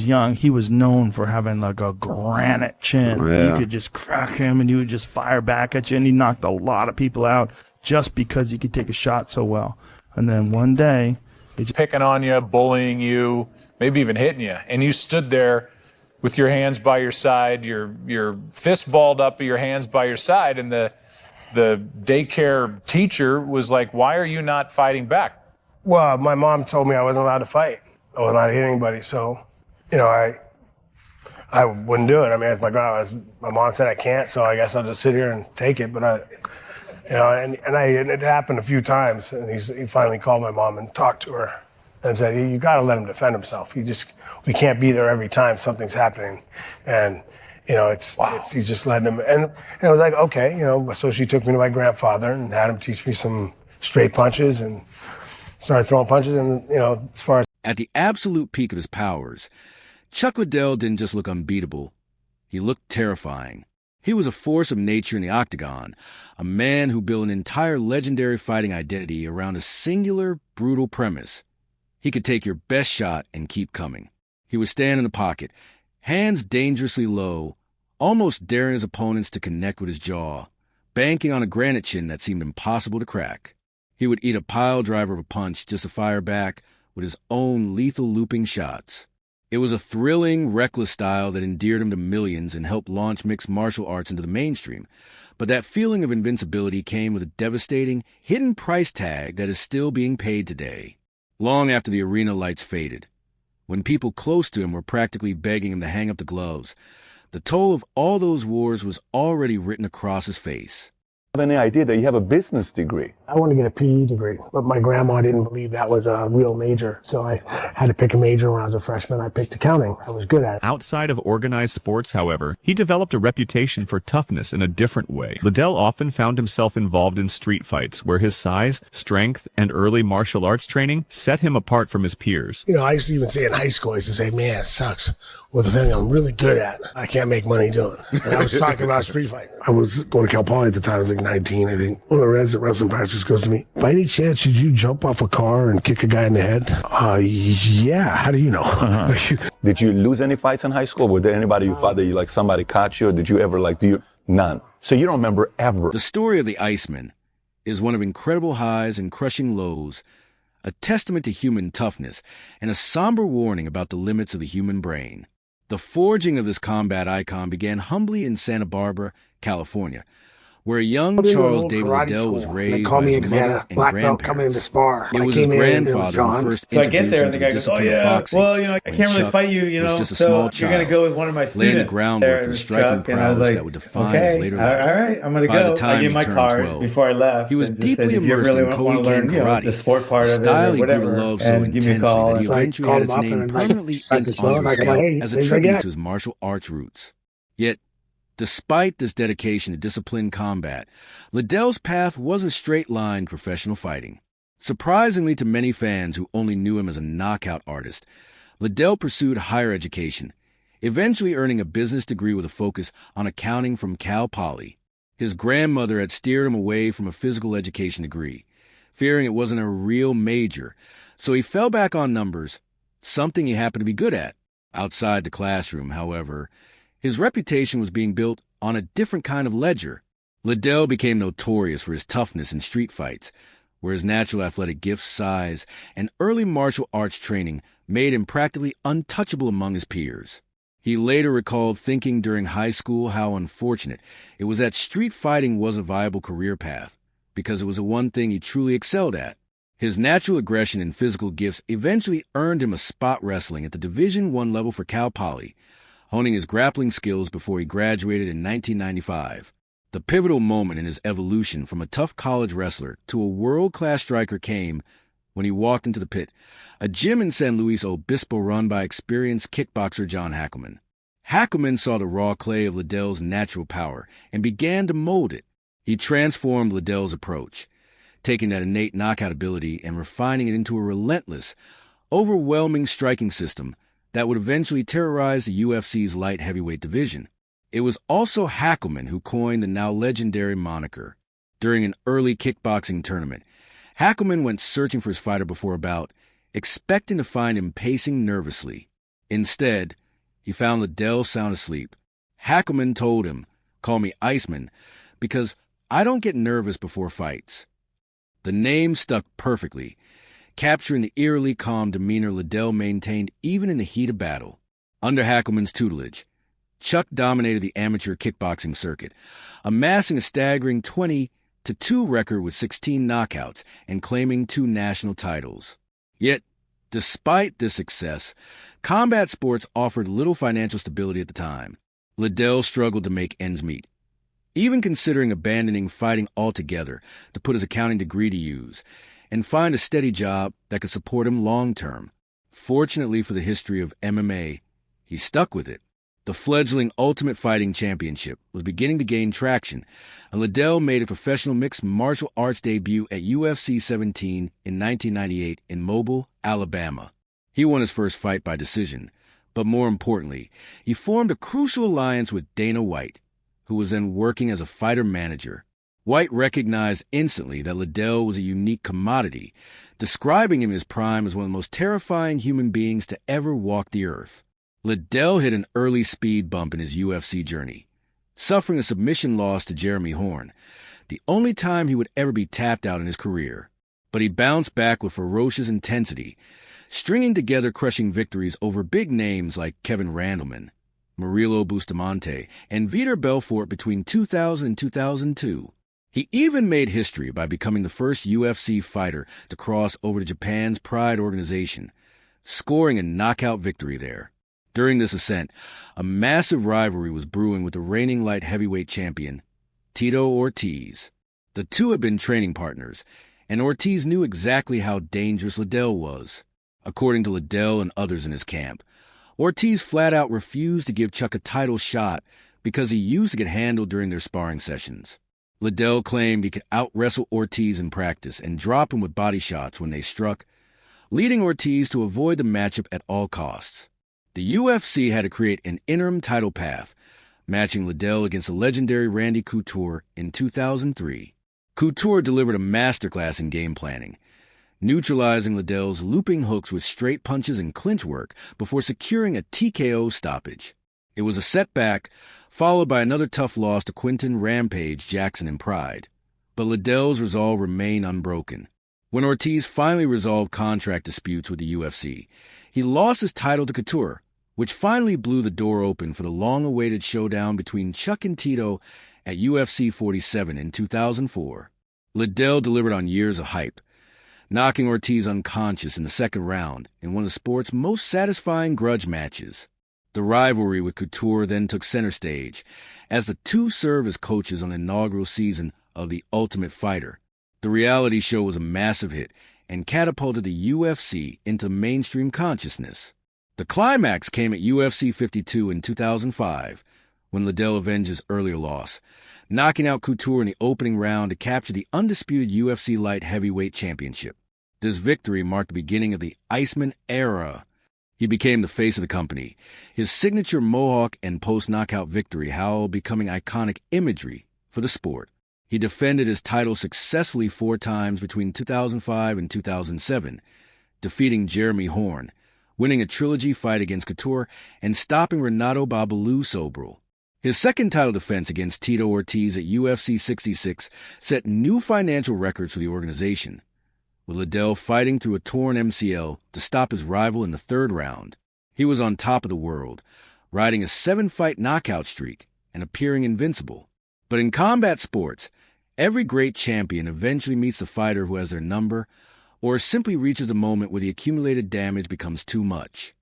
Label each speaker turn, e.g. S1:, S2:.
S1: Young, he was known for having like a granite chin.
S2: Yeah.
S1: You could just crack him and he would just fire back at you, and he knocked a lot of people out just because he could take a shot so well. And then one day,
S3: picking on you, bullying you, maybe even hitting you, and you stood there with your hands by your side, your fist balled up, your hands by your side, and the daycare teacher was like, "Why are you not fighting back?"
S4: Well, my mom told me I wasn't allowed to fight. I wasn't allowed to hit anybody, so I wouldn't do it. I mean, it's my mom said I can't, so I guess I'll just sit here and take it. But it happened a few times, and he finally called my mom and talked to her and said, "You got to let him defend himself. We can't be there every time something's happening." And he's just letting him. And I was like, okay, So she took me to my grandfather and had him teach me some straight punches and started throwing punches. And as far as
S5: at the absolute peak of his powers, Chuck Liddell didn't just look unbeatable, he looked terrifying. He was a force of nature in the octagon, a man who built an entire legendary fighting identity around a singular, brutal premise. He could take your best shot and keep coming. He would stand in the pocket, hands dangerously low, almost daring his opponents to connect with his jaw, banking on a granite chin that seemed impossible to crack. He would eat a pile driver of a punch just to fire back with his own lethal looping shots. It was a thrilling, reckless style that endeared him to millions and helped launch mixed martial arts into the mainstream. But that feeling of invincibility came with a devastating, hidden price tag that is still being paid today, long after the arena lights faded. When people close to him were practically begging him to hang up the gloves, the toll of all those wars was already written across his face.
S2: Have any idea that you have a business degree?
S4: I want to get a PE degree, but my grandma didn't believe that was a real major. So I had to pick a major when I was a freshman. I picked accounting. I was good at it.
S6: Outside of organized sports, however, he developed a reputation for toughness in a different way. Liddell often found himself involved in street fights where his size, strength, and early martial arts training set him apart from his peers.
S4: I used to even say in high school, I used to say, man, it sucks. Well, the thing I'm really good at, I can't make money doing. And I was talking about street fighting. I was going to Cal Poly at the time. I was like 19, I think. One of the resident wrestling practices goes to me, by any chance, did you jump off a car and kick a guy in the head? Yeah. How do you know?
S2: Did you lose any fights in high school? Was there anybody you fought that somebody caught you? Or did you ever none? So you don't remember ever?
S5: The story of the Iceman is one of incredible highs and crushing lows, a testament to human toughness, and a somber warning about the limits of the human brain. The forging of this combat icon began humbly in Santa Barbara, California, where a young Charles David Liddell was raised by his mother and grandparents.
S4: Coming into spar.
S5: It was his grandfather who first
S1: So I get
S5: introduced
S1: there
S5: him
S1: and
S5: to
S1: the guy
S5: the
S1: goes, "Oh
S5: discipline of
S1: yeah,
S5: boxing.
S1: well, I can't really fight you,
S5: was just a
S1: so
S5: small
S1: you're
S5: child,
S1: gonna go with one of my
S5: laying
S1: students."
S5: the groundwork for the striking prowess that would define his later life.
S1: All right, I'm gonna
S5: By
S1: go.
S5: the time
S1: I gave
S5: he
S1: my
S5: turned
S1: card
S5: 12,
S1: before I left.
S5: he was
S1: and just
S5: deeply
S1: said, if you
S5: immersed
S1: really
S5: in
S1: want to learn,
S5: Koei karate,
S1: the sport part
S5: a
S1: of it,
S5: style
S1: or
S5: he grew to
S1: whatever,
S5: love so
S1: and give me a
S5: intensely
S1: call.
S5: that he
S4: So I
S5: eventually
S4: called
S5: had his
S4: him up
S5: name
S4: and
S5: permanently
S4: I
S5: inked onto his
S4: go,
S5: scalp
S4: "Hey,
S5: as a
S4: he's
S5: tribute
S4: like,
S5: to his martial arts roots. Yet, despite this dedication to disciplined combat, Liddell's path wasn't straight-line professional fighting. Surprisingly to many fans who only knew him as a knockout artist, Liddell pursued higher education, eventually earning a business degree with a focus on accounting from Cal Poly. His grandmother had steered him away from a physical education degree, fearing it wasn't a real major, so he fell back on numbers, something he happened to be good at. Outside the classroom, however, his reputation was being built on a different kind of ledger. Liddell became notorious for his toughness in street fights, where his natural athletic gifts, size, and early martial arts training made him practically untouchable among his peers. He later recalled thinking during high school how unfortunate it was that street fighting was a viable career path, because it was the one thing he truly excelled at. His natural aggression and physical gifts eventually earned him a spot wrestling at the Division I level for Cal Poly, honing his grappling skills before he graduated in 1995. The pivotal moment in his evolution from a tough college wrestler to a world-class striker came when he walked into the pit, a gym in San Luis Obispo run by experienced kickboxer John Hackleman. Hackleman saw the raw clay of Liddell's natural power and began to mold it. He transformed Liddell's approach, taking that innate knockout ability and refining it into a relentless, overwhelming striking system that would eventually terrorize the UFC's light heavyweight division. It was also Hackleman who coined the now legendary moniker. During an early kickboxing tournament, Hackleman went searching for his fighter before a bout, expecting to find him pacing nervously. Instead, he found Liddell sound asleep. Hackelman told him, "Call me Iceman, because I don't get nervous before fights." The name stuck perfectly, capturing the eerily calm demeanor Liddell maintained even in the heat of battle. Under Hackelman's tutelage, Chuck dominated the amateur kickboxing circuit, amassing a staggering 20-2 record with 16 knockouts and claiming 2 national titles. Yet, despite this success, combat sports offered little financial stability at the time. Liddell struggled to make ends meet, even considering abandoning fighting altogether to put his accounting degree to use and find a steady job that could support him long-term. Fortunately for the history of MMA, he stuck with it. The fledgling Ultimate Fighting Championship was beginning to gain traction, and Liddell made a professional mixed martial arts debut at UFC 17 in 1998 in Mobile, Alabama. He won his first fight by decision, but more importantly, he formed a crucial alliance with Dana White, who was then working as a fighter manager. White recognized instantly that Liddell was a unique commodity, describing him in his prime as one of the most terrifying human beings to ever walk the earth. Liddell hit an early speed bump in his UFC journey, suffering a submission loss to Jeremy Horn, the only time he would ever be tapped out in his career. But he bounced back with ferocious intensity, stringing together crushing victories over big names like Kevin Randleman, Murilo Bustamante, and Vitor Belfort between 2000 and 2002. He even made history by becoming the first UFC fighter to cross over to Japan's Pride organization, scoring a knockout victory there. During this ascent, a massive rivalry was brewing with the reigning light heavyweight champion, Tito Ortiz. The two had been training partners, and Ortiz knew exactly how dangerous Liddell was. According to Liddell and others in his camp, Ortiz flat out refused to give Chuck a title shot because he used to get handled during their sparring sessions. Liddell claimed he could out-wrestle Ortiz in practice and drop him with body shots when they struck, leading Ortiz to avoid the matchup at all costs. The UFC had to create an interim title path, matching Liddell against the legendary Randy Couture in 2003. Couture delivered a masterclass in game planning, neutralizing Liddell's looping hooks with straight punches and clinch work before securing a TKO stoppage. It was a setback, followed by another tough loss to Quinton Rampage Jackson in Pride. But Liddell's resolve remained unbroken. When Ortiz finally resolved contract disputes with the UFC, he lost his title to Couture, which finally blew the door open for the long-awaited showdown between Chuck and Tito at UFC 47 in 2004. Liddell delivered on years of hype, knocking Ortiz unconscious in the second round in one of the sport's most satisfying grudge matches. The rivalry with Couture then took center stage, as the two served as coaches on the inaugural season of The Ultimate Fighter. The reality show was a massive hit and catapulted the UFC into mainstream consciousness. The climax came at UFC 52 in 2005, when Liddell avenged his earlier loss, knocking out Couture in the opening round to capture the undisputed UFC Light Heavyweight Championship. This victory marked the beginning of the Iceman era. He became the face of the company, his signature mohawk and post-knockout victory howl becoming iconic imagery for the sport. He defended his title successfully 4 times between 2005 and 2007, defeating Jeremy Horn, winning a trilogy fight against Couture, and stopping Renato Babalu Sobral. His second title defense against Tito Ortiz at UFC 66 set new financial records for the organization, with Liddell fighting through a torn MCL to stop his rival in the 3rd round. He was on top of the world, riding a 7-fight knockout streak and appearing invincible. But in combat sports, every great champion eventually meets the fighter who has their number, or simply reaches a moment where the accumulated damage becomes too much.